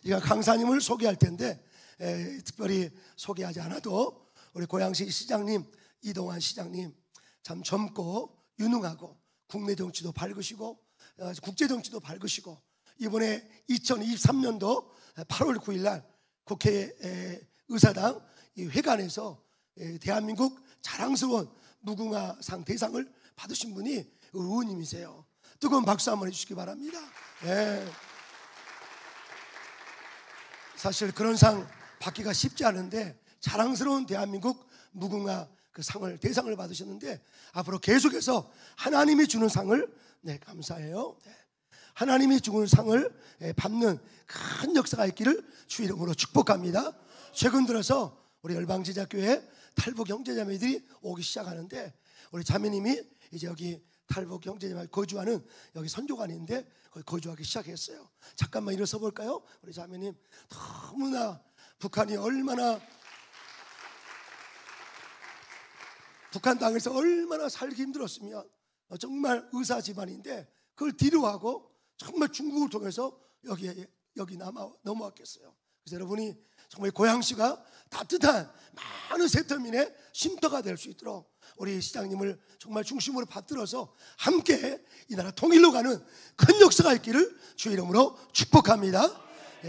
이가 강사님을 소개할 텐데 특별히 소개하지 않아도 우리 고양시 시장님 이동환 시장님 참 젊고 유능하고 국내 정치도 밝으시고 국제 정치도 밝으시고 이번에 2023년도 8월 9일 날 국회 의사당 회관에서 대한민국 자랑스러운 무궁화상 대상을 받으신 분이 의원님이세요. 뜨거운 박수 한번 해주시기 바랍니다. 사실 그런 상 받기가 쉽지 않은데 자랑스러운 대한민국 무궁화 그 상을 대상을 받으셨는데 앞으로 계속해서 하나님이 주는 상을 감사해요. 하나님이 주는 상을 받는 큰 역사가 있기를 주 이름으로 축복합니다. 최근 들어서 우리 열방제자교회 탈북 형제자매들이 오기 시작하는데 우리 자매님이 이제 여기 탈북 형제자매 거주하는 여기 선교관인데 거기 거주하기 시작했어요. 잠깐만 일어서 볼까요? 우리 자매님 너무나 북한이 얼마나 북한 땅에서 얼마나 살기 힘들었으면 정말 의사 집안인데 그걸 뒤로하고 정말 중국을 통해서 여기 넘어왔겠어요. 그래서 여러분이 정말 고양시가 따뜻한 많은 세터민의 쉼터가 될 수 있도록 우리 시장님을 정말 중심으로 받들어서 함께 이 나라 통일로 가는 큰 역사가 있기를 주 이름으로 축복합니다.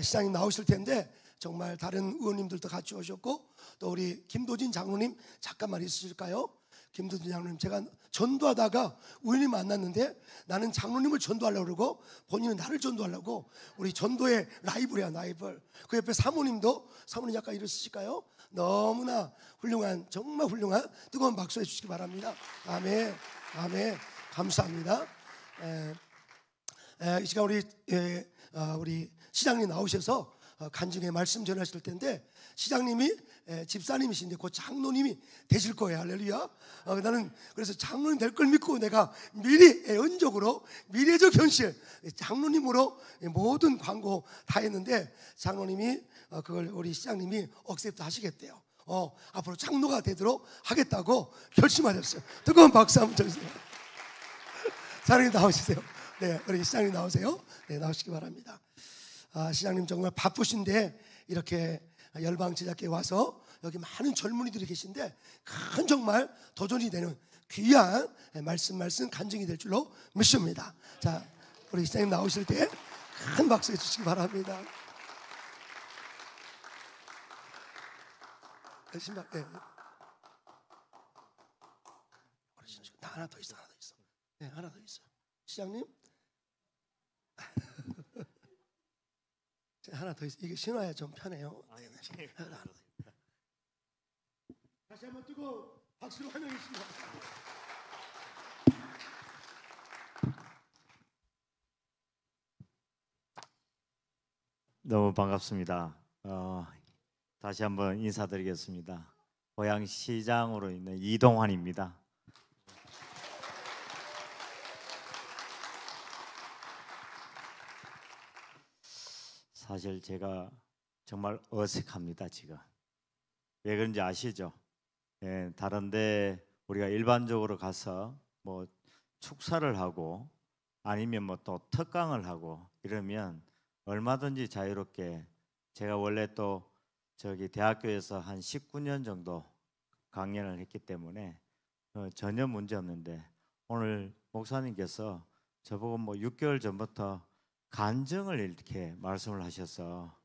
시장님 나오실 텐데 정말 다른 의원님들도 같이 오셨고 또 우리 김도진 장로님 잠깐만 있으실까요? 김도진 장로님 제가 전도하다가 우연히 만났는데 나는 장로님을 전도하려고 그러고 본인은 나를 전도하려고 우리 전도의 라이벌이야 라이벌. 그 옆에 사모님도 사모님 약간 일어서실까요? 너무나 훌륭한 정말 훌륭한 뜨거운 박수 해주시기 바랍니다. 아멘 아멘 감사합니다. 이 시간 우리 시장님 나오셔서 간증의 말씀 전하실 텐데 시장님이 집사님이신데 곧 장로님이 되실 거예요. 할렐루야. 나는 그래서 장로님 될 걸 믿고 내가 미리 예언적으로 미래적 현실 장로님으로 모든 광고 다 했는데 장로님이 그걸 우리 시장님이 억셉트 하시겠대요. 앞으로 장로가 되도록 하겠다고 결심하셨어요. 뜨거운 박수 한번 쳐주세요. 사장님 나오시세요. 네, 우리 시장님 나오세요. 네, 나오시기 바랍니다. 시장님 정말 바쁘신데 이렇게 열방제자께 와서 여기 많은 젊은이들이 계신데 큰 정말 도전이 되는 귀한 말씀 간증이 될 줄로 믿습니다. 자, 우리 시장님 나오실 때 큰 박수 해주시기 바랍니다. 신발, 네. 하나 더 있어. 네, 하나 더 있어. 시장님. 하나 더 있어. 이게 신어야 좀 편해요. 하나 더. 다시 한번 뜨거운 박수로 환영해 주시기 바랍니다. 너무 반갑습니다. 다시 한번 인사드리겠습니다. 고양시장으로 있는 이동환입니다. 사실 제가 정말 어색합니다. 지금 왜 그런지 아시죠? 다른데 우리가 일반적으로 가서 뭐 축사를 하고 아니면 뭐 또 특강을 하고 이러면 얼마든지 자유롭게 제가 원래 또 저기 대학교에서 한 19년 정도 강연을 했기 때문에 전혀 문제 없는데 오늘 목사님께서 저보고 뭐 6개월 전부터 간증을 이렇게 말씀을 하셔서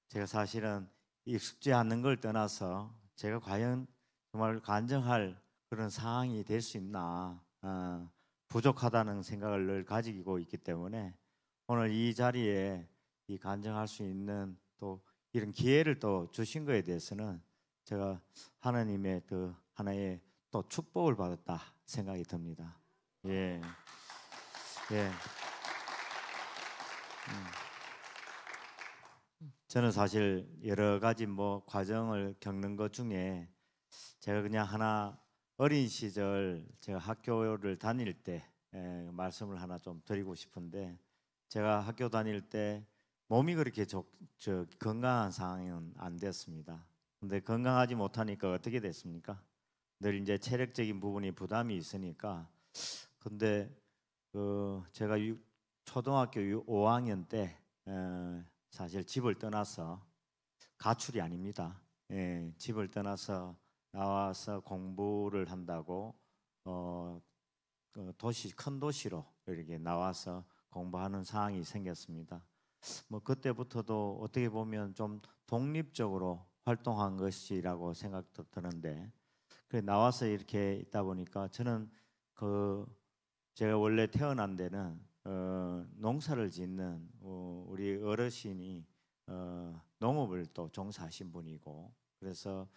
제가 사실은 익숙지 않는 걸 떠나서 제가 과연 정말 간증할 그런 상황이 될 수 있나 부족하다는 생각을 늘 가지고 있기 때문에 오늘 이 자리에 이 간증할 수 있는 또 이런 기회를 또 주신 거에 대해서는 제가 하나님의 그 하나의 또 축복을 받았다 생각이 듭니다. 예. 저는 사실 여러 가지 뭐 과정을 겪는 것 중에 제가 그냥 하나 어린 시절 제가 학교를 다닐 때 말씀을 하나 좀 드리고 싶은데 제가 학교 다닐 때 몸이 그렇게 건강한 상황은 안 됐습니다. 근데 건강하지 못하니까 어떻게 됐습니까? 늘 이제 체력적인 부분이 부담이 있으니까 근데 제가 초등학교 5학년 때 사실 집을 떠나서 가출이 아닙니다. 예, 집을 떠나서 나와서 공부를 한다고 그 큰 도시로 이렇게 나와서 공부하는 상황이 생겼습니다. 뭐 그때부터도 어떻게 보면 좀 독립적으로 활동한 것이라고 생각도 드는데, 그래 나와서 이렇게 있다 보니까 저는 그 제가 원래 태어난 데는 농사를 짓는 우리 어르신이 농업을 또 종사하신 분이고, 그래서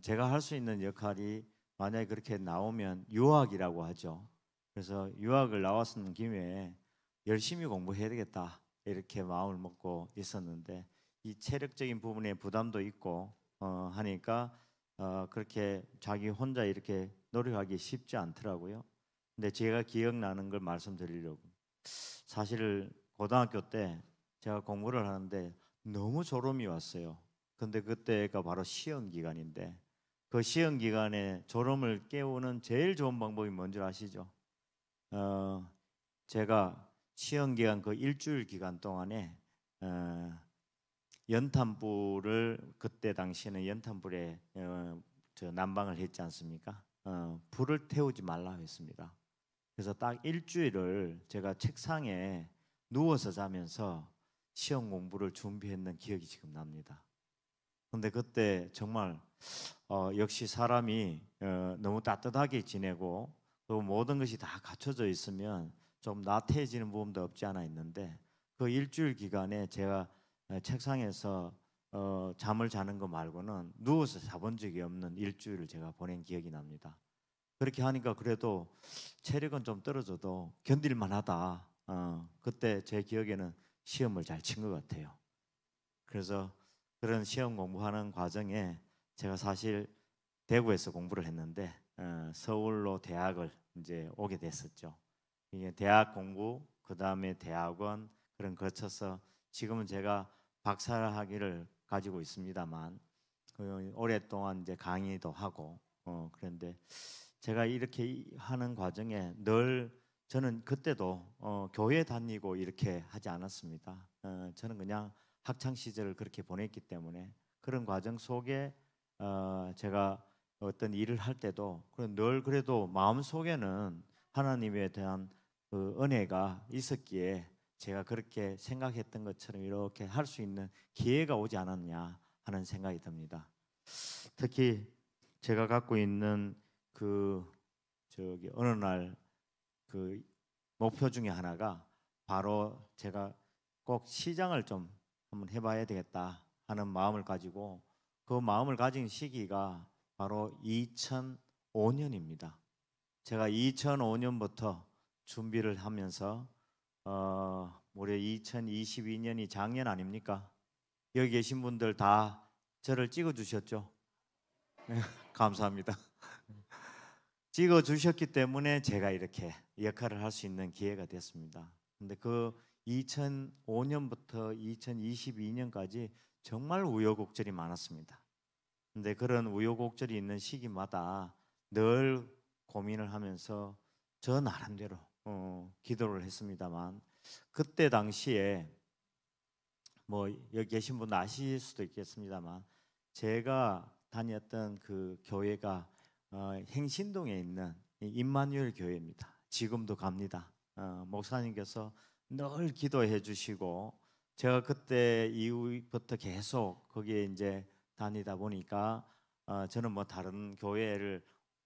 제가 할 수 있는 역할이 만약에 그렇게 나오면 유학이라고 하죠. 그래서 유학을 나왔는 김에 열심히 공부해야 되겠다 이렇게 마음을 먹고 있었는데, 이 체력적인 부분에 부담도 있고 하니까 그렇게 자기 혼자 이렇게 노력하기 쉽지 않더라고요. 근데 제가 기억나는 걸 말씀드리려고, 사실 고등학교 때 제가 공부를 하는데 너무 졸음이 왔어요. 근데 그때가 바로 시험 기간인데, 그 시험 기간에 졸음을 깨우는 제일 좋은 방법이 뭔지 아시죠? 제가 시험 기간 그 일주일 기간 동안에 연탄불을, 그때 당시에는 연탄불에 저 난방을 했지 않습니까? 불을 태우지 말라 했습니다. 그래서 딱 일주일을 제가 책상에 누워서 자면서 시험 공부를 준비했는 기억이 지금 납니다. 근데 그때 정말 역시 사람이 너무 따뜻하게 지내고 또 모든 것이 다 갖춰져 있으면 좀 나태해지는 부분도 없지 않아 있는데, 그 일주일 기간에 제가 책상에서 잠을 자는 거 말고는 누워서 자본 적이 없는 일주일을 제가 보낸 기억이 납니다. 그렇게 하니까 그래도 체력은 좀 떨어져도 견딜만하다. 그때 제 기억에는 시험을 잘 친 것 같아요. 그래서 그런 시험 공부하는 과정에 제가 사실 대구에서 공부를 했는데 서울로 대학을 이제 오게 됐었죠. 이게 대학 공부, 그 다음에 대학원 그런 거쳐서 지금은 제가 박사학위를 가지고 있습니다만, 오랫동안 이제 강의도 하고 그런데 제가 이렇게 하는 과정에 늘 저는 그때도 교회 다니고 이렇게 하지 않았습니다. 저는 그냥 학창 시절을 그렇게 보냈기 때문에 그런 과정 속에 제가 어떤 일을 할 때도 늘 그래도 마음 속에는 하나님에 대한 그 은혜가 있었기에 제가 그렇게 생각했던 것처럼 이렇게 할 수 있는 기회가 오지 않았냐 하는 생각이 듭니다. 특히 제가 갖고 있는 그 어느 날 그 목표 중에 하나가 바로 제가 꼭 시장을 좀 한번 해봐야 되겠다 하는 마음을 가지고, 그 마음을 가진 시기가 바로 2005년입니다. 제가 2005년부터 준비를 하면서 올해 2022년이 작년 아닙니까? 여기 계신 분들 다 저를 찍어 주셨죠? 감사합니다. 찍어 주셨기 때문에 제가 이렇게 역할을 할 수 있는 기회가 됐습니다. 근데 그 2005년부터 2022년까지 정말 우여곡절이 많았습니다. 근데 그런 우여곡절이 있는 시기마다 늘 고민을 하면서 저 나름대로 기도를 했습니다만, 그때 당시에 뭐 여기 계신 분 아실 수도 있겠습니다만, 제가 다녔던 그 교회가 행신동에 있는 임마누엘 교회입니다. 지금도 갑니다. 목사님께서 늘 기도해 주시고, 제가 그때 이후부터 계속 거기에 이제 다니다 보니까 저는 뭐 다른 교회를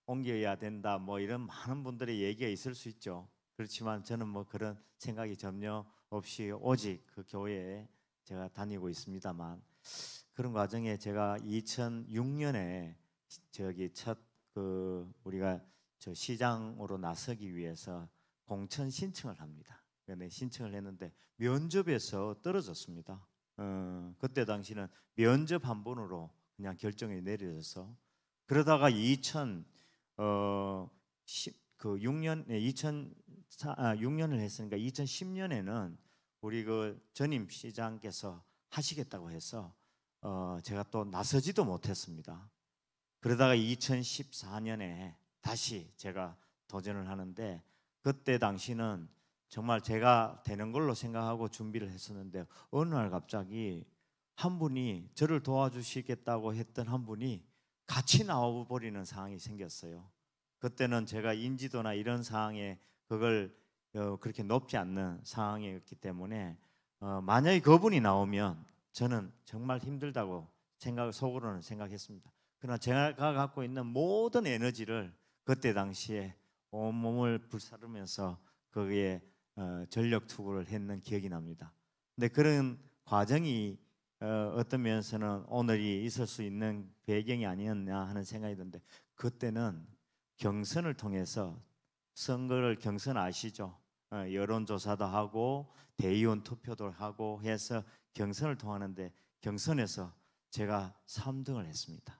옮겨야 된다 뭐 이런 많은 분들의 얘기가 있을 수 있죠. 그렇지만 저는 뭐 그런 생각이 전혀 없이 오직 그 교회에 제가 다니고 있습니다만, 그런 과정에 제가 2006년에 저기 첫 그 우리가 저 시장으로 나서기 위해서 공천 신청을 합니다. 근데 신청을 했는데 면접에서 떨어졌습니다. 그때 당시는 면접 한 번으로 그냥 결정이 내려져서, 그러다가 6년을 했으니까 2010년에는 우리 그 전임 시장께서 하시겠다고 해서 제가 또 나서지도 못했습니다. 그러다가 2014년에 다시 제가 도전을 하는데, 그때 당시는 정말 제가 되는 걸로 생각하고 준비를 했었는데 어느 날 갑자기 한 분이 저를 도와주시겠다고 했던 한 분이 같이 나와버리는 상황이 생겼어요. 그때는 제가 인지도나 이런 상황에 그걸 그렇게 높지 않는 상황이었기 때문에 만약에 그분이 나오면 저는 정말 힘들다고 속으로는 생각했습니다. 그러나 제가 갖고 있는 모든 에너지를 그때 당시에 온몸을 불사르면서 거기에 전력 투구를 했는 기억이 납니다. 근데 그런 과정이 어떤 면에서는 오늘이 있을 수 있는 배경이 아니었나 하는 생각이 드는데, 그때는 경선을 통해서 선거를, 경선 아시죠? 여론조사도 하고 대의원 투표도 하고 해서 경선을 통하는데 경선에서 제가 3등을 했습니다.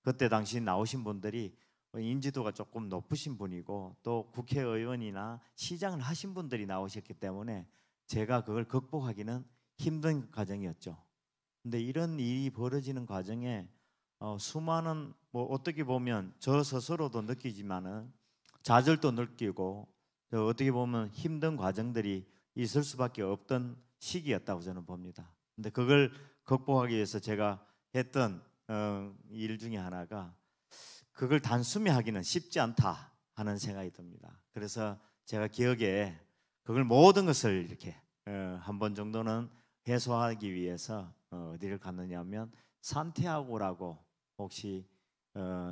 그때 당시 나오신 분들이 인지도가 조금 높으신 분이고 또 국회의원이나 시장을 하신 분들이 나오셨기 때문에 제가 그걸 극복하기는 힘든 과정이었죠. 근데 이런 일이 벌어지는 과정에 수많은, 뭐 어떻게 보면 저 스스로도 느끼지만은 좌절도 느끼고 어떻게 보면 힘든 과정들이 있을 수밖에 없던 시기였다고 저는 봅니다. 근데 그걸 극복하기 위해서 제가 했던 일 중에 하나가, 그걸 단숨에 하기는 쉽지 않다 하는 생각이 듭니다. 그래서 제가 기억에 그걸 모든 것을 이렇게 한 번 정도는 해소하기 위해서 어디를 갔느냐면 산티아고라고, 혹시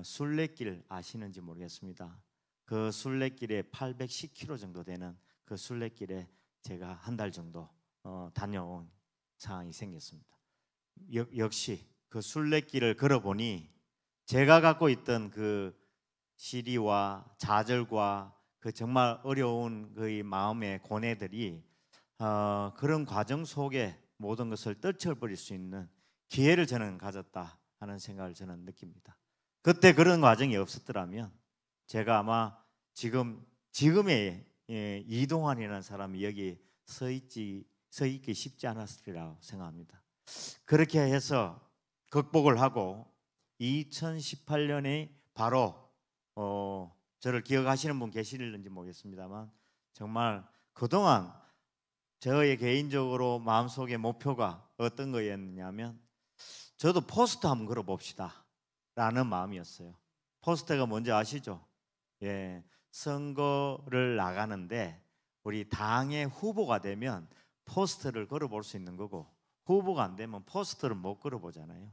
순례길 아시는지 모르겠습니다. 그 순례길에 810km 정도 되는 그 순례길에 제가 한 달 정도 다녀온 상황이 생겼습니다. 역시 그 순례길을 걸어보니 제가 갖고 있던 그 시리와 좌절과 그 정말 어려운 그 마음의 고뇌들이 그런 과정 속에 모든 것을 떨쳐버릴 수 있는 기회를 저는 가졌다 하는 생각을 저는 느낍니다. 그때 그런 과정이 없었더라면 제가 아마 지금의 이동환이라는 사람이 여기 서 있기 쉽지 않았으리라고 생각합니다. 그렇게 해서 극복을 하고 2018년에 바로 저를 기억하시는 분 계실는지 모르겠습니다만, 정말 그동안 저의 개인적으로 마음속의 목표가 어떤 거였냐면, 저도 포스터 한번 걸어봅시다 라는 마음이었어요. 포스터가 뭔지 아시죠? 예, 선거를 나가는데 우리 당의 후보가 되면 포스터를 걸어볼 수 있는 거고, 후보가 안 되면 포스터를 못 걸어보잖아요.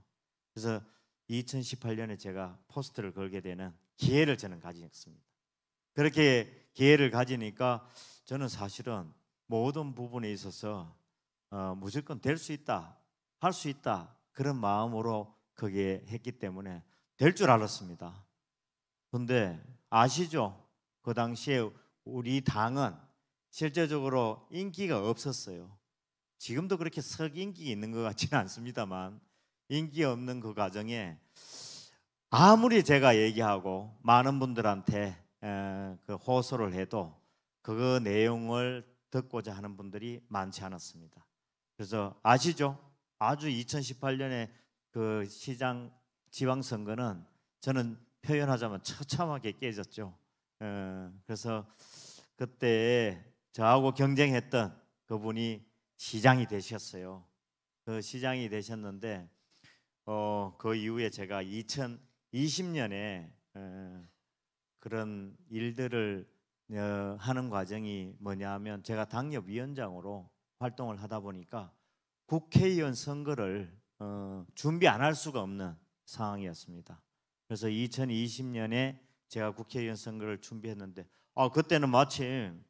그래서 2018년에 제가 포스터를 걸게 되는 기회를 저는 가졌습니다. 그렇게 기회를 가지니까 저는 사실은 모든 부분에 있어서 무조건 될 수 있다, 할 수 있다, 그런 마음으로 거기에 했기 때문에 될 줄 알았습니다. 근데 아시죠? 그 당시에 우리 당은 실제적으로 인기가 없었어요. 지금도 그렇게 썩 인기가 있는 것 같지는 않습니다만, 인기 없는 그 과정에 아무리 제가 얘기하고 많은 분들한테 그 호소를 해도 그 내용을 듣고자 하는 분들이 많지 않았습니다. 그래서 아시죠? 아주 2018년에 그 시장 지방선거는 저는 표현하자면 처참하게 깨졌죠. 그래서 그때 저하고 경쟁했던 그분이 시장이 되셨어요. 그 시장이 되셨는데 그 이후에 제가 2020년에 그런 일들을 하는 과정이 뭐냐면, 제가 당협위원장으로 활동을 하다 보니까 국회의원 선거를 준비 안 할 수가 없는 상황이었습니다. 그래서 2020년에 제가 국회의원 선거를 준비했는데 그때는 마침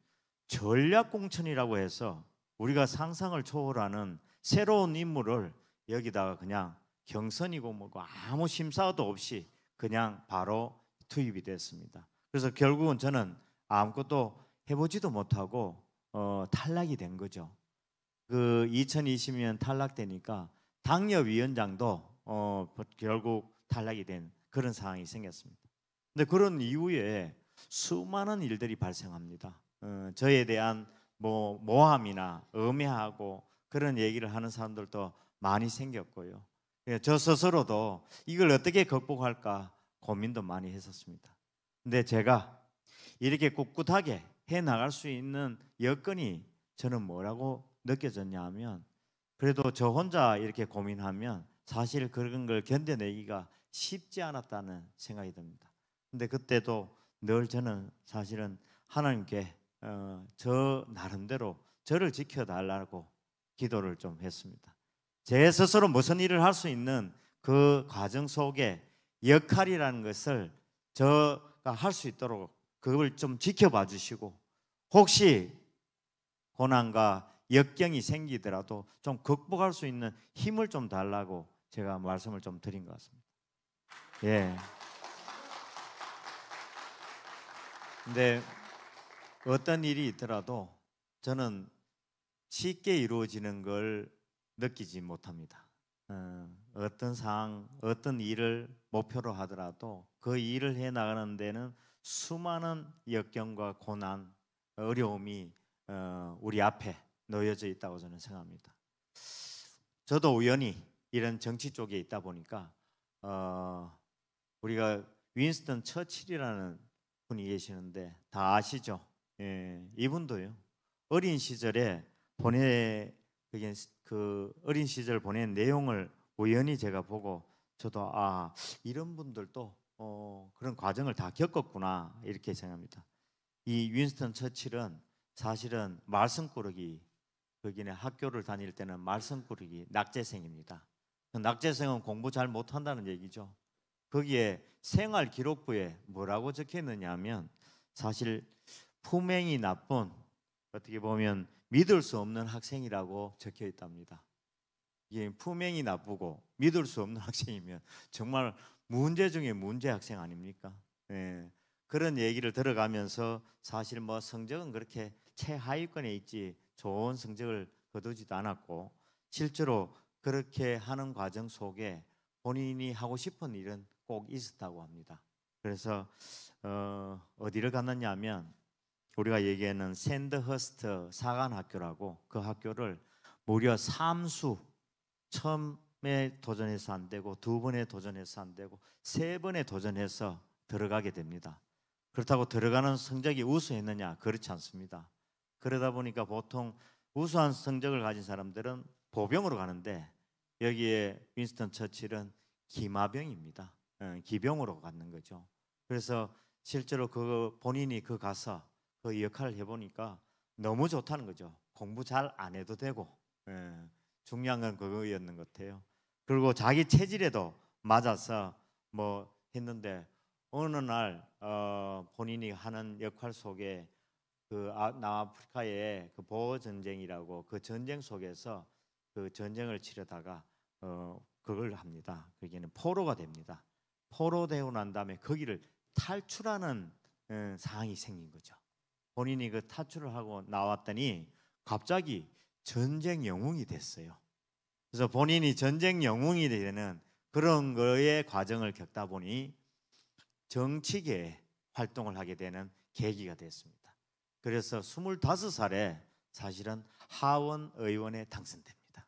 전략공천이라고 해서 우리가 상상을 초월하는 새로운 인물을 여기다가 그냥 경선이고 뭐고 아무 심사도 없이 그냥 바로 투입이 됐습니다. 그래서 결국은 저는 아무것도 해보지도 못하고 탈락이 된 거죠. 그 2020년 탈락되니까 당협위원장도 결국 탈락이 된 그런 상황이 생겼습니다. 근데 그런 이후에 수많은 일들이 발생합니다. 저에 대한 모함이나 음해하고 그런 얘기를 하는 사람들도 많이 생겼고요. 저 스스로도 이걸 어떻게 극복할까 고민도 많이 했었습니다. 근데 제가 이렇게 꿋꿋하게 해 나갈 수 있는 여건이 저는 뭐라고 느껴졌냐 하면, 그래도 저 혼자 이렇게 고민하면 사실 그런 걸 견뎌내기가 쉽지 않았다는 생각이 듭니다. 근데 그때도 늘 저는 사실은 하나님께 저 나름대로 저를 지켜달라고 기도를 좀 했습니다. 제 스스로 무슨 일을 할 수 있는 그 과정 속에 역할이라는 것을 저가 할 수 있도록 그걸 좀 지켜봐 주시고, 혹시 고난과 역경이 생기더라도 좀 극복할 수 있는 힘을 좀 달라고 제가 말씀을 좀 드린 것 같습니다. 예. 근데 어떤 일이 있더라도 저는 쉽게 이루어지는 걸 느끼지 못합니다. 어떤 상황, 어떤 일을 목표로 하더라도 그 일을 해 나가는 데는 수많은 역경과 고난, 어려움이 우리 앞에 놓여져 있다고 저는 생각합니다. 저도 우연히 이런 정치 쪽에 있다 보니까 우리가 윈스턴 처칠이라는 분이 계시는데 다 아시죠? 예, 이분도요. 어린 시절에 그 어린 시절 보낸 내용을 우연히 제가 보고 저도 이런 분들도 그런 과정을 다 겪었구나 이렇게 생각합니다. 이 윈스턴 처칠은 사실은 말썽꾸러기, 거기는 학교를 다닐 때는 말썽꾸러기 낙제생입니다. 낙제생은 공부 잘 못한다는 얘기죠. 거기에 생활 기록부에 뭐라고 적혀 있느냐 하면, 사실 품행이 나쁜, 어떻게 보면 믿을 수 없는 학생이라고 적혀 있답니다. 이게 품행이 나쁘고 믿을 수 없는 학생이면 정말 문제 중에 문제 학생 아닙니까? 예. 그런 얘기를 들어가면서 사실 뭐 성적은 그렇게 최하위권에 있지 좋은 성적을 거두지도 않았고, 실제로 그렇게 하는 과정 속에 본인이 하고 싶은 일은 꼭 있었다고 합니다. 그래서 어디를 갔느냐 하면, 우리가 얘기하는 샌드허스트 사관학교라고, 그 학교를 무려 3수, 처음에 도전해서 안 되고, 2번에 도전해서 안 되고, 3번에 도전해서 들어가게 됩니다. 그렇다고 들어가는 성적이 우수했느냐? 그렇지 않습니다. 그러다 보니까 보통 우수한 성적을 가진 사람들은 보병으로 가는데, 여기에 윈스턴 처칠은 기마병입니다. 기병으로 가는 거죠. 그래서 실제로 본인이 가서 그 역할을 해보니까 너무 좋다는 거죠. 공부 잘 안 해도 되고, 중요한 건 그거였는 것 같아요. 그리고 자기 체질에도 맞아서 뭐 했는데, 어느 날 본인이 하는 역할 속에 남아프리카의 그 보호 전쟁이라고, 그 전쟁 속에서 그 전쟁을 치르다가 그걸 합니다. 거기는 포로가 됩니다. 포로되고 난 다음에 거기를 탈출하는 상황이 생긴 거죠. 본인이 그 탈출을 하고 나왔더니 갑자기 전쟁 영웅이 됐어요. 그래서 본인이 전쟁 영웅이 되는 그런 거의 과정을 겪다 보니 정치계에 활동을 하게 되는 계기가 됐습니다. 그래서 25살에 사실은 하원 의원에 당선됩니다.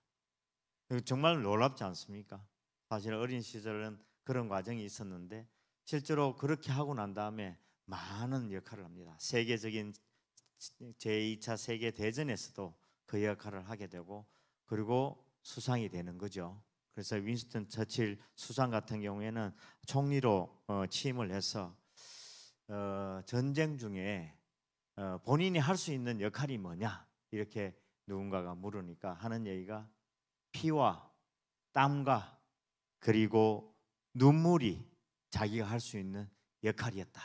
정말 놀랍지 않습니까? 사실 어린 시절은 그런 과정이 있었는데, 실제로 그렇게 하고 난 다음에 많은 역할을 합니다. 세계적인 제2차 세계 대전에서도 그 역할을 하게 되고, 그리고 수상이 되는 거죠. 그래서 윈스턴 처칠 수상 같은 경우에는 총리로 취임을 해서 전쟁 중에 본인이 할 수 있는 역할이 뭐냐 이렇게 누군가가 물으니까 하는 얘기가 피와 땀과 그리고 눈물이 자기가 할 수 있는 역할이었다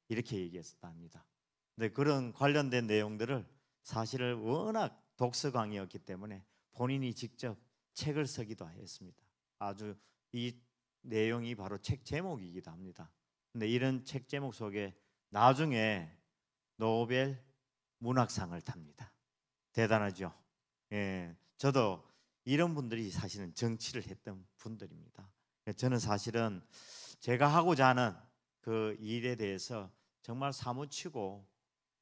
이렇게 얘기했었다 합니다. 근데 그런 관련된 내용들을 사실은 워낙 독서광이었기 때문에 본인이 직접 책을 쓰기도 했습니다. 아주 이 내용이 바로 책 제목이기도 합니다. 근데 이런 책 제목 속에 나중에 노벨 문학상을 탑니다. 대단하죠. 예, 저도 이런 분들이 사실은 정치를 했던 분들입니다. 저는 사실은 제가 하고자 하는 그 일에 대해서 정말 사무치고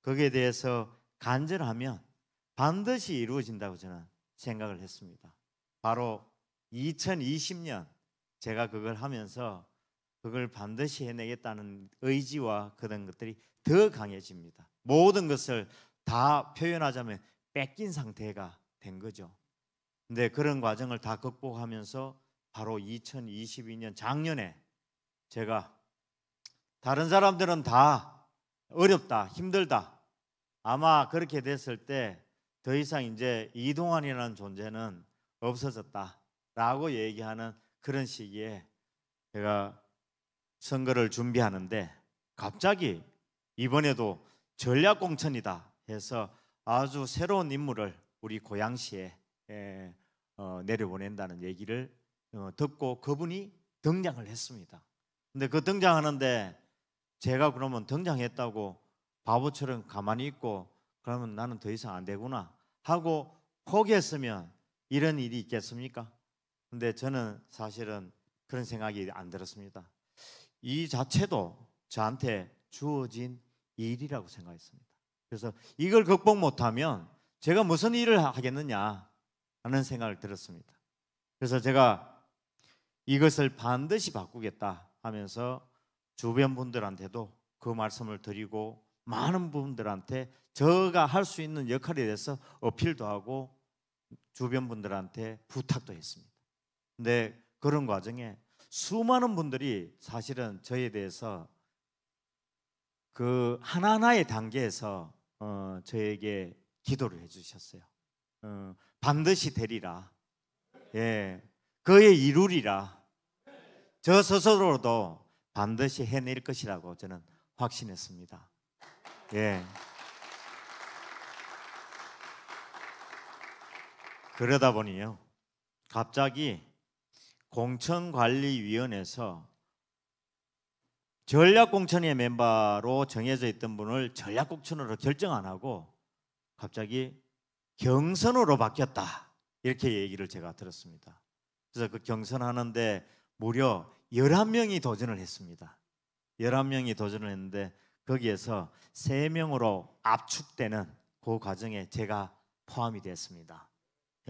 거기에 대해서 간절하면 반드시 이루어진다고 저는 생각을 했습니다. 바로 2020년 제가 그걸 하면서 그걸 반드시 해내겠다는 의지와 그런 것들이 더 강해집니다. 모든 것을 다 표현하자면 뺏긴 상태가 된 거죠. 근데 그런 과정을 다 극복하면서 바로 2022년 작년에 제가 다른 사람들은 다 어렵다, 힘들다. 아마 그렇게 됐을 때 더 이상 이제 이동환이라는 존재는 없어졌다라고 얘기하는 그런 시기에 제가 선거를 준비하는데 갑자기 이번에도 전략공천이다 해서 아주 새로운 인물을 우리 고양시에 내려보낸다는 얘기를 듣고 그분이 등장을 했습니다. 근데 그 등장하는데 제가 그러면 등장했다고 바보처럼 가만히 있고 그러면 나는 더 이상 안 되구나 하고 포기했으면 이런 일이 있겠습니까? 근데 저는 사실은 그런 생각이 안 들었습니다. 이 자체도 저한테 주어진 일이라고 생각했습니다. 그래서 이걸 극복 못하면 제가 무슨 일을 하겠느냐 하는 생각을 들었습니다. 그래서 제가 이것을 반드시 바꾸겠다 하면서 주변 분들한테도 그 말씀을 드리고 많은 분들한테 제가 할 수 있는 역할에 대해서 어필도 하고 주변 분들한테 부탁도 했습니다. 근데 그런 과정에 수많은 분들이 사실은 저에 대해서 그 하나하나의 단계에서 저에게 기도를 해주셨어요. 반드시 되리라. 예, 그의 이루리라. 저 스스로도 반드시 해낼 것이라고 저는 확신했습니다. 예. 그러다 보니요, 갑자기 공천관리위원회에서 전략공천의 멤버로 정해져 있던 분을 전략공천으로 결정 안 하고 갑자기 경선으로 바뀌었다 이렇게 얘기를 제가 들었습니다. 그래서 그 경선하는데 무려 11명이 도전을 했습니다. 11명이 도전을 했는데 거기에서 3명으로 압축되는 그 과정에 제가 포함이 됐습니다.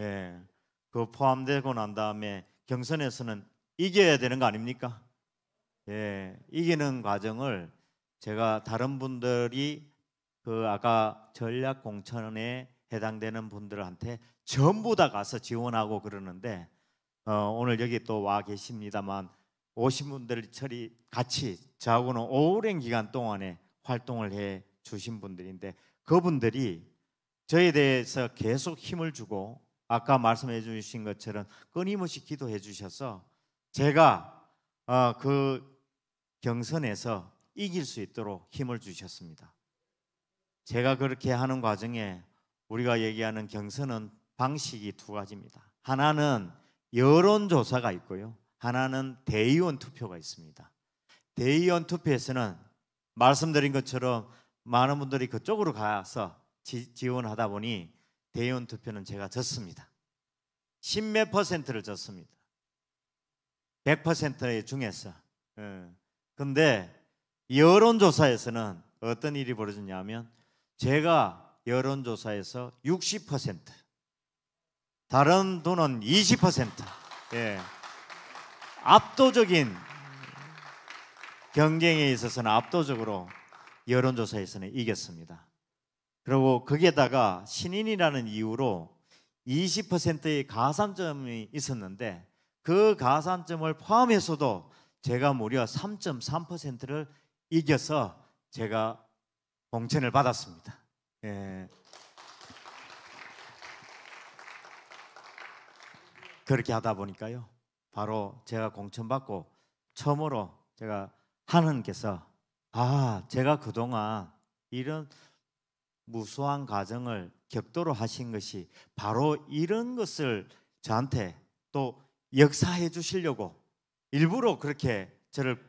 예, 그 포함되고 난 다음에 경선에서는 이겨야 되는 거 아닙니까? 예, 이기는 과정을 제가 다른 분들이 그 아까 전략 공천에 해당되는 분들한테 전부 다 가서 지원하고 그러는데 오늘 여기 또 와 계십니다만 오신 분들이 같이 저하고는 오랜 기간 동안에 활동을 해 주신 분들인데 그분들이 저에 대해서 계속 힘을 주고 아까 말씀해 주신 것처럼 끊임없이 기도해 주셔서 제가 그 경선에서 이길 수 있도록 힘을 주셨습니다. 제가 그렇게 하는 과정에 우리가 얘기하는 경선은 방식이 2가지입니다. 하나는 여론조사가 있고요. 하나는 대의원 투표가 있습니다. 대의원 투표에서는 말씀드린 것처럼 많은 분들이 그쪽으로 가서 지원하다 보니 대의원 투표는 제가 졌습니다. 10몇 %를 졌습니다. 100% 중에서. 근데 여론조사에서는 어떤 일이 벌어졌냐면 제가 여론조사에서 60%, 다른 분은 20%, 예, 압도적인 경쟁에 있어서는 압도적으로 여론조사에서는 이겼습니다. 그리고 거기에다가 신인이라는 이유로 20%의 가산점이 있었는데 그 가산점을 포함해서도 제가 무려 3.3%를 이겨서 제가 공천을 받았습니다. 예. 그렇게 하다 보니까요, 바로 제가 공천받고 처음으로 제가 하나님께서 제가 그동안 이런 무수한 과정을 격도로 하신 것이 바로 이런 것을 저한테 또 역사해 주시려고 일부러 그렇게 저를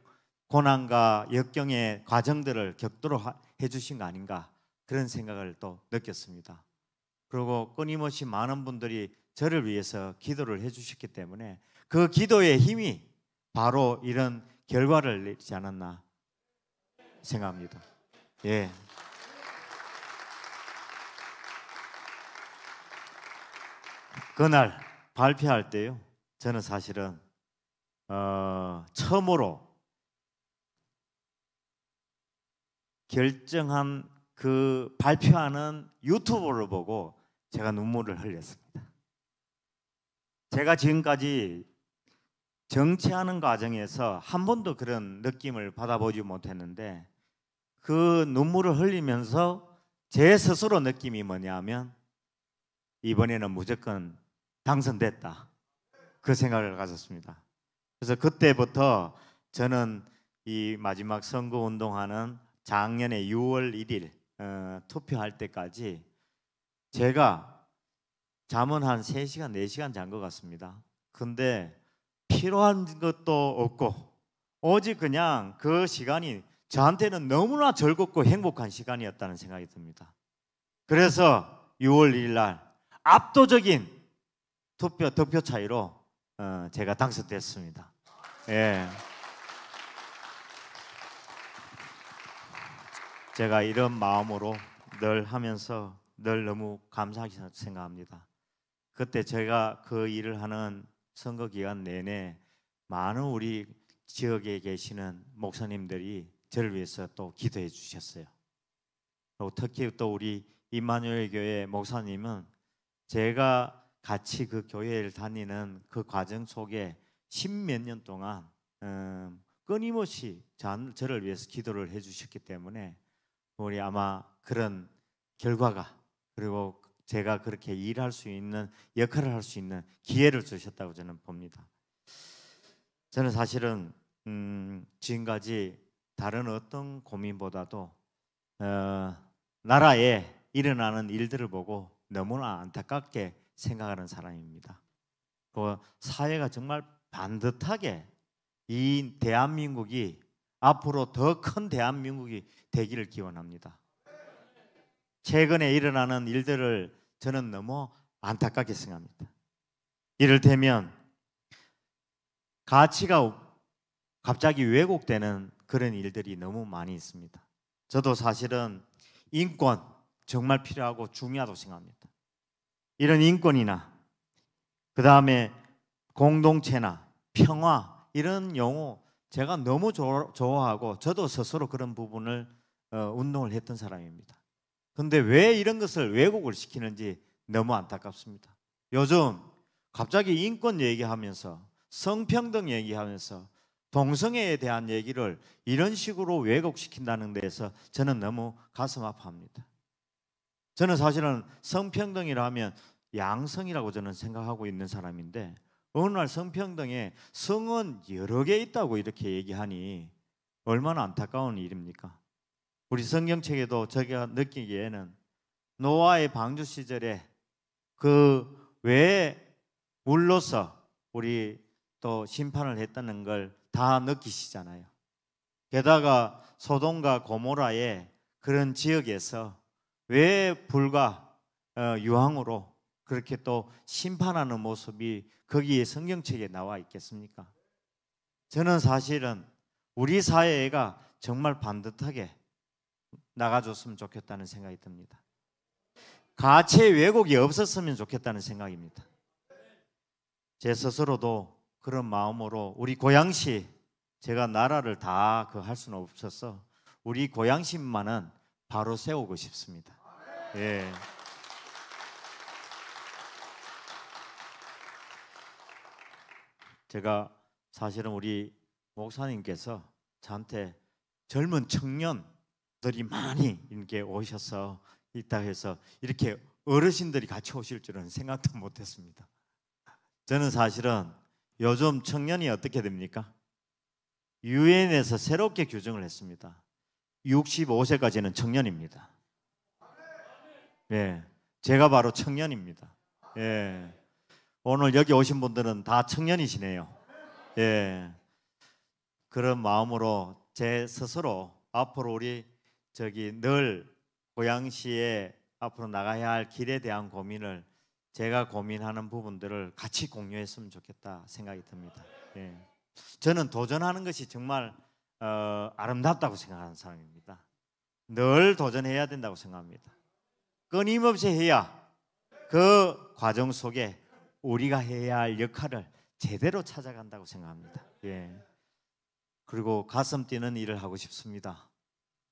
고난과 역경의 과정들을 격도로 해 주신 거 아닌가 그런 생각을 또 느꼈습니다. 그리고 끊임없이 많은 분들이 저를 위해서 기도를 해 주셨기 때문에 그 기도의 힘이 바로 이런 결과를 내지 않았나 생각합니다. 예. 그날 발표할 때요, 저는 사실은 처음으로 결정한 그 발표하는 유튜브를 보고 제가 눈물을 흘렸습니다. 제가 지금까지 정치하는 과정에서 한 번도 그런 느낌을 받아보지 못했는데 그 눈물을 흘리면서 제 스스로 느낌이 뭐냐면 이번에는 무조건 당선됐다, 그 생각을 가졌습니다. 그래서 그때부터 저는 이 마지막 선거운동하는 작년에 6월 1일 투표할 때까지 제가 잠은 한 3시간, 4시간 잔 것 같습니다. 근데 필요한 것도 없고 오직 그냥 그 시간이 저한테는 너무나 즐겁고 행복한 시간이었다는 생각이 듭니다. 그래서 6월 1일 날 압도적인 득표 차이로 제가 당선됐습니다. 예. 제가 이런 마음으로 늘 하면서 늘 너무 감사하게 생각합니다. 그때 제가 그 일을 하는 선거 기간 내내 많은 우리 지역에 계시는 목사님들이 저를 위해서 또 기도해 주셨어요. 그리고 특히 또 우리 임마누엘 교회 목사님은 제가 같이 그 교회를 다니는 그 과정 속에 10몇 년 동안 끊임없이 저를 위해서 기도를 해 주셨기 때문에 우리 아마 그런 결과가, 그리고 제가 그렇게 일할 수 있는, 역할을 할 수 있는 기회를 주셨다고 저는 봅니다. 저는 사실은 지금까지 다른 어떤 고민보다도 나라에 일어나는 일들을 보고 너무나 안타깝게 생각하는 사람입니다. 그 사회가 정말 반듯하게 이 대한민국이 앞으로 더 큰 대한민국이 되기를 기원합니다. 최근에 일어나는 일들을 저는 너무 안타깝게 생각합니다. 이를테면 가치가 갑자기 왜곡되는 그런 일들이 너무 많이 있습니다. 저도 사실은 인권 정말 필요하고 중요하다고 생각합니다. 이런 인권이나 그 다음에 공동체나 평화, 이런 용어 제가 너무 좋아하고 저도 스스로 그런 부분을 운동을 했던 사람입니다. 그런데 왜 이런 것을 왜곡을 시키는지 너무 안타깝습니다. 요즘 갑자기 인권 얘기하면서 성평등 얘기하면서 동성애에 대한 얘기를 이런 식으로 왜곡시킨다는 데에서 저는 너무 가슴 아파합니다. 저는 사실은 성평등이라 하면 양성이라고 저는 생각하고 있는 사람인데 어느 날 성평등에 성은 여러 개 있다고 이렇게 얘기하니 얼마나 안타까운 일입니까? 우리 성경책에도 제가 느끼기에는 노아의 방주 시절에 그 왜 물로서 우리 또 심판을 했다는 걸 다 느끼시잖아요. 게다가 소돔과 고모라의 그런 지역에서 왜 불과 유황으로 그렇게 또 심판하는 모습이 거기에 성경책에 나와 있겠습니까? 저는 사실은 우리 사회가 정말 반듯하게 나가줬으면 좋겠다는 생각이 듭니다. 가치의 왜곡이 없었으면 좋겠다는 생각입니다. 제 스스로도 그런 마음으로 우리 고양시, 제가 나라를 다 할 수는 없어서 우리 고양시만은 바로 세우고 싶습니다. 예. 제가 사실은 우리 목사님께서 저한테 젊은 청년들이 많이 이렇게 오셔서 있다 해서 이렇게 어르신들이 같이 오실 줄은 생각도 못했습니다. 저는 사실은 요즘 청년이 어떻게 됩니까? 유엔에서 새롭게 규정을 했습니다. 65세까지는 청년입니다. 예, 제가 바로 청년입니다. 예, 오늘 여기 오신 분들은 다 청년이시네요. 예, 그런 마음으로 제 스스로 앞으로 우리 늘 고양시에 앞으로 나가야 할 길에 대한 고민을, 제가 고민하는 부분들을 같이 공유했으면 좋겠다 생각이 듭니다. 예. 저는 도전하는 것이 정말 아름답다고 생각하는 사람입니다. 늘 도전해야 된다고 생각합니다. 끊임없이 해야 그 과정 속에 우리가 해야 할 역할을 제대로 찾아간다고 생각합니다. 예. 그리고 가슴 뛰는 일을 하고 싶습니다.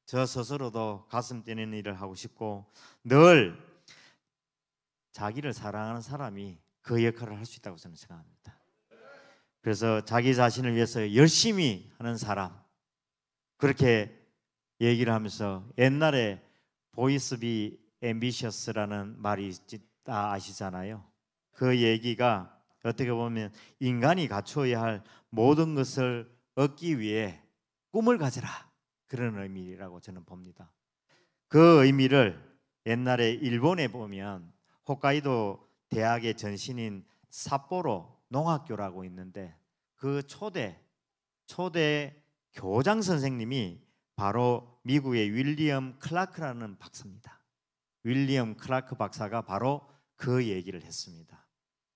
저 스스로도 가슴 뛰는 일을 하고 싶고 늘 자기를 사랑하는 사람이 그 역할을 할 수 있다고 저는 생각합니다. 그래서 자기 자신을 위해서 열심히 하는 사람, 그렇게 얘기를 하면서 옛날에 보이스 비 앰비셔스라는 말이 다 아시잖아요. 그 얘기가 어떻게 보면 인간이 갖추어야 할 모든 것을 얻기 위해 꿈을 가져라, 그런 의미라고 저는 봅니다. 그 의미를 옛날에 일본에 보면 홋카이도 대학의 전신인 삿포로 농학교라고 있는데 그 초대 교장 선생님이 바로 미국의 윌리엄 클라크라는 박사입니다. 윌리엄 클라크 박사가 바로 그 얘기를 했습니다.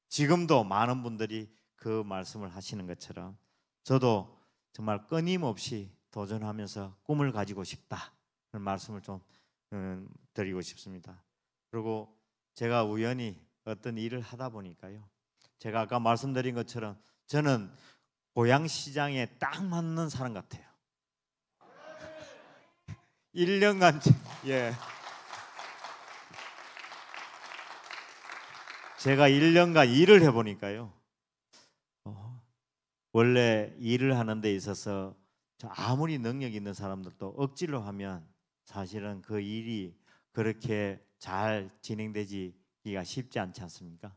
지금도 많은 분들이 그 말씀을 하시는 것처럼 저도 정말 끊임없이 도전하면서 꿈을 가지고 싶다, 그런 말씀을 좀 드리고 싶습니다. 그리고 제가 우연히 어떤 일을 하다 보니까요, 제가 아까 말씀드린 것처럼 저는 고양시장에 딱 맞는 사람 같아요. 1년간 제가 1년간 일을 해보니까요, 원래 일을 하는 데 있어서 아무리 능력 있는 사람들도 억지로 하면 사실은 그 일이 그렇게 잘 진행되기가 쉽지 않지 않습니까?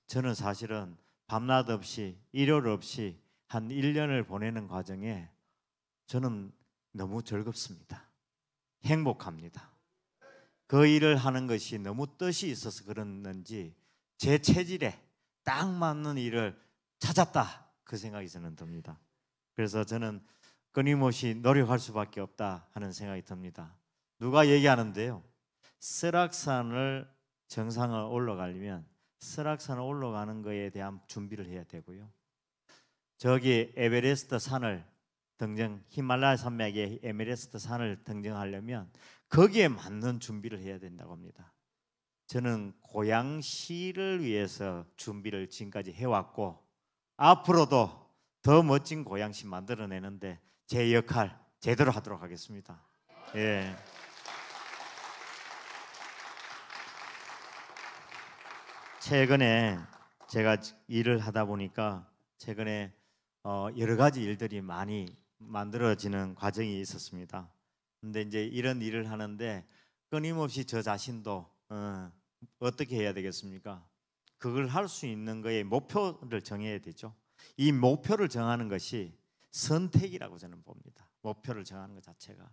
저는 사실은 밤낮 없이 일요일 없이 한 1년을 보내는 과정에 저는 너무 즐겁습니다. 행복합니다. 그 일을 하는 것이 너무 뜻이 있어서 그랬는지 제 체질에 딱 맞는 일을 찾았다, 그 생각이 저는 듭니다. 그래서 저는 끊임없이 노력할 수밖에 없다 하는 생각이 듭니다. 누가 얘기하는데요, 설악산을 정상을 올라가려면 설악산을 올라가는 것에 대한 준비를 해야 되고요, 저기 에베레스트 산을 히말라야 산맥의 에베레스트 산을 등정하려면 거기에 맞는 준비를 해야 된다고 합니다. 저는 고양시를 위해서 준비를 지금까지 해왔고 앞으로도 더 멋진 고양시 만들어내는데 제 역할 제대로 하도록 하겠습니다. 예. 최근에 제가 일을 하다 보니까 최근에 여러 가지 일들이 많이 만들어지는 과정이 있었습니다. 근데 이제 이런 일을 하는데 끊임없이 저 자신도 어떻게 해야 되겠습니까? 그걸 할 수 있는 거에 목표를 정해야 되죠. 이 목표를 정하는 것이 선택이라고 저는 봅니다. 목표를 정하는 것 자체가,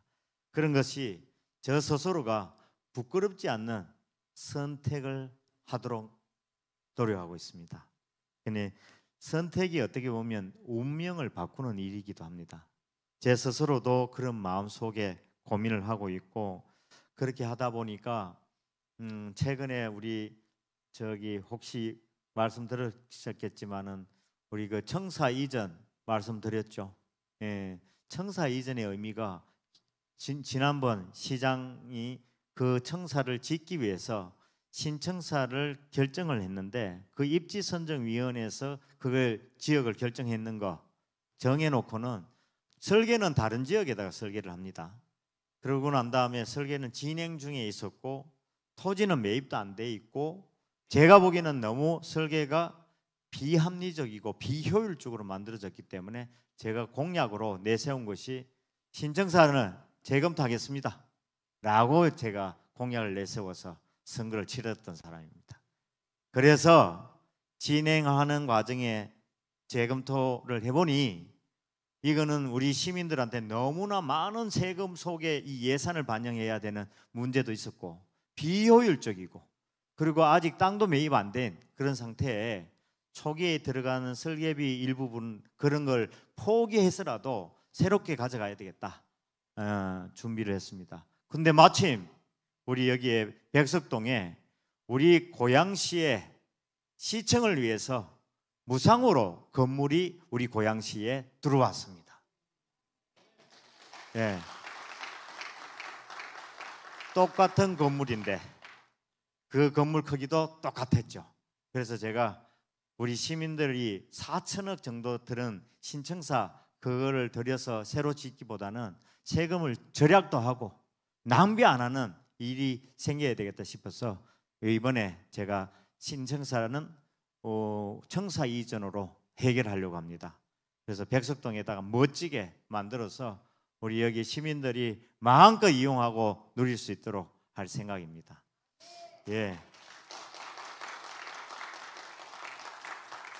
그런 것이 저 스스로가 부끄럽지 않는 선택을 하도록 노력하고 있습니다. 근데 선택이 어떻게 보면 운명을 바꾸는 일이기도 합니다. 제 스스로도 그런 마음속에 고민을 하고 있고, 그렇게 하다 보니까 최근에 우리 혹시 말씀 들으셨겠지만은 우리 그 청사 이전 말씀드렸죠. 예, 청사 이전의 의미가 지난번 시장이 그 청사를 짓기 위해서 신청사를 결정을 했는데 그 입지선정위원회에서 그걸 지역을 결정했는 거 정해놓고는 설계는 다른 지역에다가 설계를 합니다. 그러고 난 다음에 설계는 진행 중에 있었고 토지는 매입도 안 돼 있고 제가 보기에는 너무 설계가 비합리적이고 비효율적으로 만들어졌기 때문에 제가 공약으로 내세운 것이 신청사는 재검토하겠습니다 라고 제가 공약을 내세워서 선거를 치렀던 사람입니다. 그래서 진행하는 과정에 재검토를 해보니 이거는 우리 시민들한테 너무나 많은 세금 속에 이 예산을 반영해야 되는 문제도 있었고 비효율적이고 그리고 아직 땅도 매입 안 된 그런 상태에 초기에 들어가는 설계비 일부분 그런 걸 포기해서라도 새롭게 가져가야 되겠다 준비를 했습니다. 근데 마침 우리 여기에 백석동에 우리 고양시의 시청을 위해서 무상으로 건물이 우리 고양시에 들어왔습니다. 예. 똑같은 건물인데 그 건물 크기도 똑같았죠. 그래서 제가 우리 시민들이 4천억 정도 들은 신청사 그거를 들여서 새로 짓기보다는 세금을 절약도 하고 낭비 안 하는 일이 생겨야 되겠다 싶어서 이번에 제가 신청사는 청사 이전으로 해결하려고 합니다. 그래서 백석동에다가 멋지게 만들어서 우리 여기 시민들이 마음껏 이용하고 누릴 수 있도록 할 생각입니다. 예.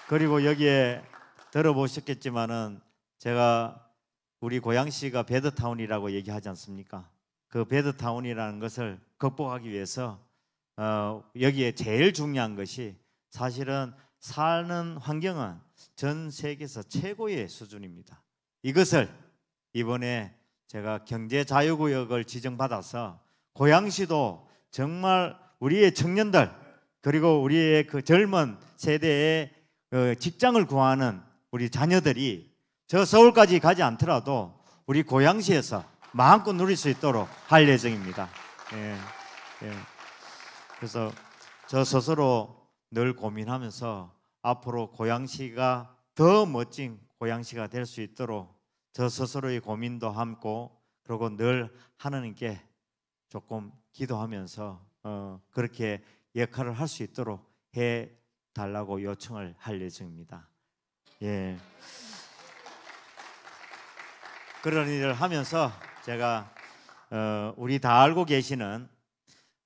그리고 여기에 들어보셨겠지만은 제가 우리 고양시가 배드타운이라고 얘기하지 않습니까? 그 배드타운이라는 것을 극복하기 위해서 여기에 제일 중요한 것이 사실은 사는 환경은 전 세계에서 최고의 수준입니다. 이것을 이번에 제가 경제자유구역을 지정받아서 고양시도 정말 우리의 청년들 그리고 우리의 그 젊은 세대의 직장을 구하는 우리 자녀들이 저 서울까지 가지 않더라도 우리 고양시에서 마음껏 누릴 수 있도록 할 예정입니다. 예, 예. 그래서 저 스스로 늘 고민하면서 앞으로 고양시가 더 멋진 고양시가 될 수 있도록 저 스스로의 고민도 함고 그리고 늘 하나님께 조금 기도하면서 그렇게 역할을 할 수 있도록 해 달라고 요청을 할 예정입니다. 예. 그런 일을 하면서 제가 우리 다 알고 계시는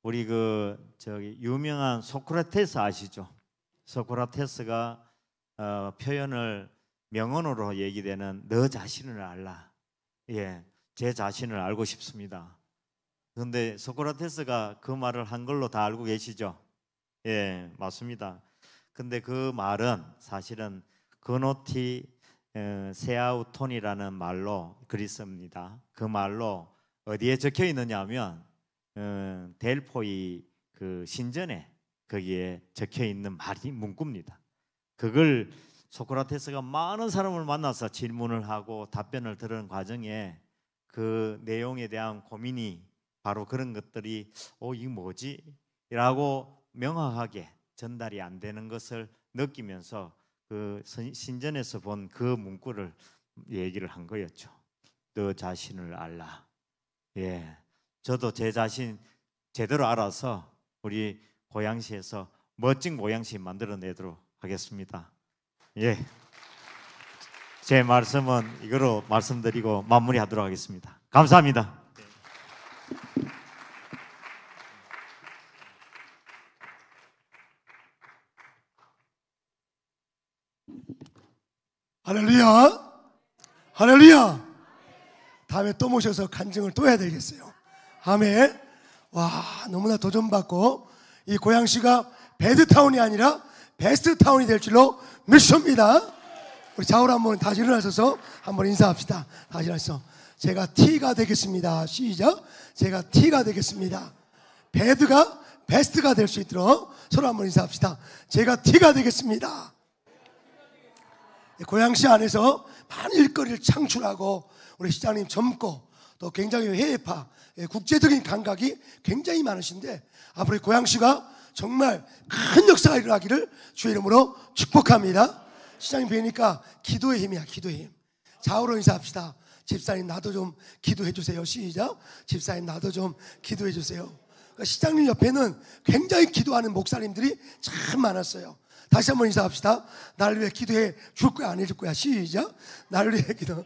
우리 저기 유명한 소크라테스 아시죠? 소크라테스가 표현을 명언으로 얘기되는 너 자신을 알라. 예, 제 자신을 알고 싶습니다. 그런데 소크라테스가 그 말을 한글로 다 알고 계시죠? 예, 맞습니다. 근데 그 말은 사실은 그노티 세아우톤이라는 말로 그리스입니다. 그 말로 어디에 적혀 있느냐면 델포이 그 신전에 거기에 적혀 있는 말이 문구입니다. 그걸 소크라테스가 많은 사람을 만나서 질문을 하고 답변을 들은 과정에 그 내용에 대한 고민이 바로 그런 것들이 이게 뭐지? 라고 명확하게 전달이 안 되는 것을 느끼면서 그 신전에서 본 그 문구를 얘기를 한 거였죠. 너 자신을 알라. 예, 저도 제 자신 제대로 알아서 우리 고양시에서 멋진 고양시 만들어내도록 하겠습니다. 예, 제 말씀은 이거로 말씀드리고 마무리하도록 하겠습니다. 감사합니다. 할렐루야, 할렐루야. 다음에 또 모셔서 간증을 또 해야 되겠어요. 아멘. 와, 너무나 도전받고 이 고양시가 배드타운이 아니라 베스트타운이 될 줄로 믿습니다. 우리 좌우로 한번 다시 일어나셔서 한번 인사합시다. 다시 일어나서 제가 T가 되겠습니다. 시작. 제가 T가 되겠습니다. 배드가 베스트가 될 수 있도록 서로 한번 인사합시다. 제가 T가 되겠습니다. 고양시 안에서 많은 일거리를 창출하고 우리 시장님 젊고 또 굉장히 해외파 국제적인 감각이 굉장히 많으신데 앞으로 고양시가 정말 큰 역사가 일어나기를 주의 이름으로 축복합니다. 시장님 뵈니까 기도의 힘이야. 기도의 힘. 좌우로 인사합시다. 집사님 나도 좀 기도해 주세요. 시작. 집사님 나도 좀 기도해 주세요. 시장님 옆에는 굉장히 기도하는 목사님들이 참 많았어요. 다시 한번 인사합시다. 나를 위해 기도해 줄 거야 안 해줄 거야. 시작. 나를 위해 기도.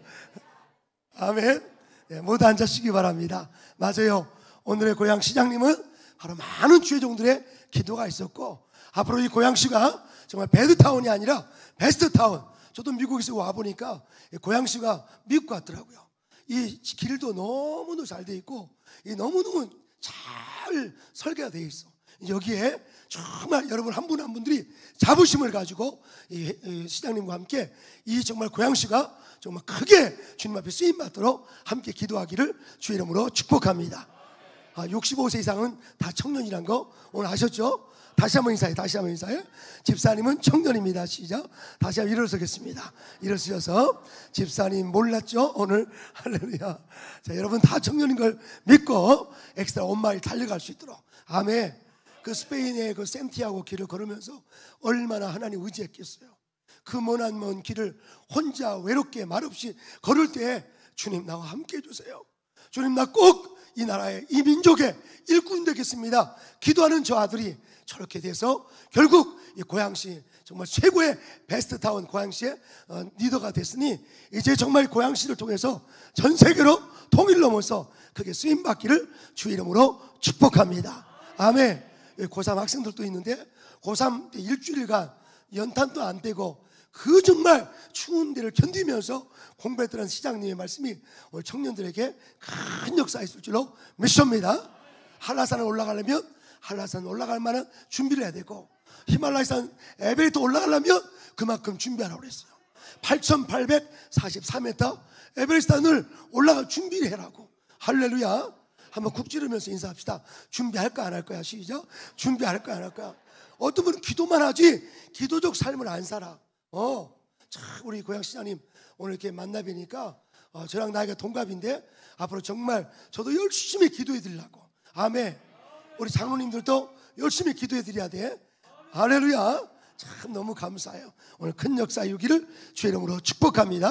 아멘. 네, 모두 앉으시기 바랍니다. 맞아요. 오늘의 고양 시장님은 바로 많은 주의 종들의 기도가 있었고 앞으로 이 고양시가 정말 배드타운이 아니라 베스트타운. 저도 미국에서 와보니까 고양시가 미국 같더라고요. 이 길도 너무너무 잘 돼 있고 너무너무 잘 설계가 되어 있어. 여기에 정말 여러분 한 분 한 분들이 자부심을 가지고 이 시장님과 함께 이 정말 고양시가 정말 크게 주님 앞에 쓰임 받도록 함께 기도하기를 주의 이름으로 축복합니다. 65세 이상은 다 청년이란 거 오늘 아셨죠? 다시 한번 인사해. 다시 한번 인사해. 집사님은 청년입니다. 시작. 다시 한번 일어서겠습니다. 일어서셔서 집사님 몰랐죠? 오늘 할렐루야. 자, 여러분 다 청년인 걸 믿고 엑스트라 온 마일 달려갈 수 있도록. 아멘. 그 스페인의 그 센티아고 길을 걸으면서 얼마나 하나님 의지했겠어요. 그 먼 길을 혼자 외롭게 말없이 걸을 때 주님 나와 함께 해주세요. 주님 나 꼭 이 나라의 이 민족의 일꾼이 되겠습니다. 기도하는 저 아들이 저렇게 돼서 결국 이 고양시 정말 최고의 베스트타운 고양시의 리더가 됐으니 이제 정말 고양시를 통해서 전 세계로 통일 넘어서 그게 쓰임받기를 주 이름으로 축복합니다. 아멘. 고3 학생들도 있는데 고3 일주일간 연탄도 안 떼고 그 정말 추운 데를 견디면서 공부했던 시장님의 말씀이 오늘 청년들에게 큰 역사가 있을 줄로 믿습니다. 한라산을 올라가려면 한라산 올라갈 만한 준비를 해야 되고 히말라야산 에베레스트 올라가려면 그만큼 준비하라고 그랬어요. 8,844m 에베레스트산을 올라갈 준비를 해라고. 할렐루야. 한번 국 지르면서 인사합시다. 준비할까 안 할 거야? 시작. 준비할까 안 할 거야? 어떤 분은 기도만 하지 기도적 삶을 안 살아. 참 우리 고양시장님 오늘 이렇게 만나 뵈니까 저랑 나이가 동갑인데 앞으로 정말 저도 열심히 기도해 드리려고. 아멘. 우리 장로님들도 열심히 기도해 드려야 돼. 할렐루야. 참 너무 감사해요. 오늘 큰 역사 이루기를 주의 이름으로 축복합니다.